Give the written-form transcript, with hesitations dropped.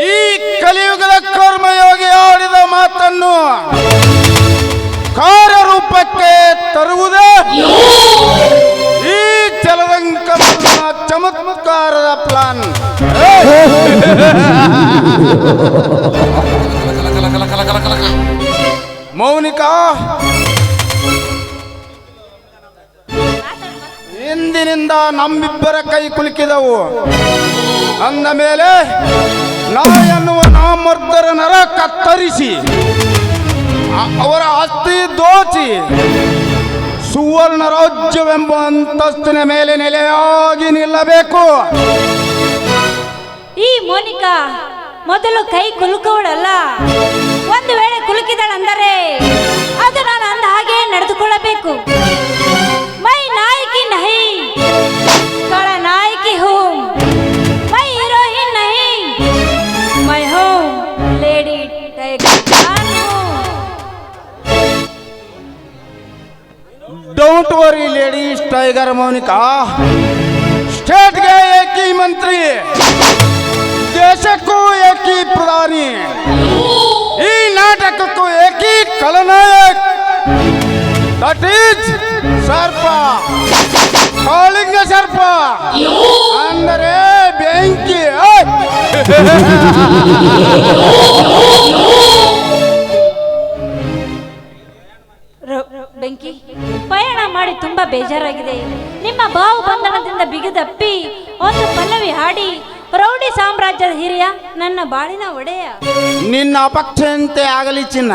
ಈ ಕಲಿಯುಗದ ಕರ್ಮಯೋಗಿ ಆಡಿದ ಮಾತನ್ನು ಕಾರ್ಯರೂಪಕ್ಕೆ ತರುವುದೇ ಈ ಜಲರಂಕಮನ ಚಮತ್ಕಾರದ ಪ್ಲಾನ್. ಮೌನಿಕಾ, ಇಂದಿನಿಂದ ನಮ್ಮಿಬ್ಬರ ಕೈ ಕುಲುಕಿದವು ಅಂದ ಮೇಲೆ ನಾ ಎನ್ನುವ ನಾಮರ್ದರ ನರ ಕತ್ತರಿಸಿ ಅವರ ಆಸ್ತಿ ದೋಚಿ ಸುವರ್ಣ ರಾಜ್ಯವೆಂಬ ಅಂತಸ್ತಿನ ಮೇಲೆ ನೆಲೆಯಾಗಿ ನಿಲ್ಲಬೇಕು. ಈ ಮೋನಿಕಾ ಮೊದಲು ಕೈ ಕುಲುಕುವಳಲ್ಲ, ಒಂದು ವೇಳೆ ಕುಲುಕಿದಳಂದರೆ ಅದು ನಾನು ಅಂದ ಹಾಗೆ ನಡೆದುಕೊಳ್ಳಬೇಕು. ಮೈ ನಾಯಕಿ ನಹಿ ಕಳ ನಾಯಕಿ ಹೂಂ, ಮೈ ಹೀರೋಯಿನ್ ನಹಿ ಮೈ ಹೂಂ lady tiger. Don't worry ladies tiger Mounika. ಸ್ಟೇಟ್ಗೆ ಏಕಿ ಮಂತ್ರಿ, ದೇಶಕ್ಕೂ ಏಕಿ ಪ್ರಧಾನಿ, ಈ ನಾಟಕಕ್ಕೂ ಏಕಿ ಖಳನಾಯಕ್. ದಟ್ ಈಸ್ ಸರ್ಪ, ಕಾಳಿಂಗ ಸರ್ಪ ಅಂದರೆ ಬೆಂಕಿ. ಬೆಂಕಿ, ಪಯಣ ಮಾಡಿ ತುಂಬಾ ಬೇಜಾರಾಗಿದೆ. ನಿಮ್ಮ ಬಾವು ಬಂಧನದಿಂದ ಬಿಗಿದಪ್ಪಿ ಒಂದು ಪಲ್ಲವಿ ಹಾಡಿ ರೌಡಿ ಸಾಮ್ರಾಜ್ಯದ ಹಿರಿಯ ನನ್ನ ಬಾಳಿನ ಒಡೆಯ. ನಿನ್ನ ಅಪಕ್ಷಂತೆ ಆಗಲಿ ಚಿನ್ನ.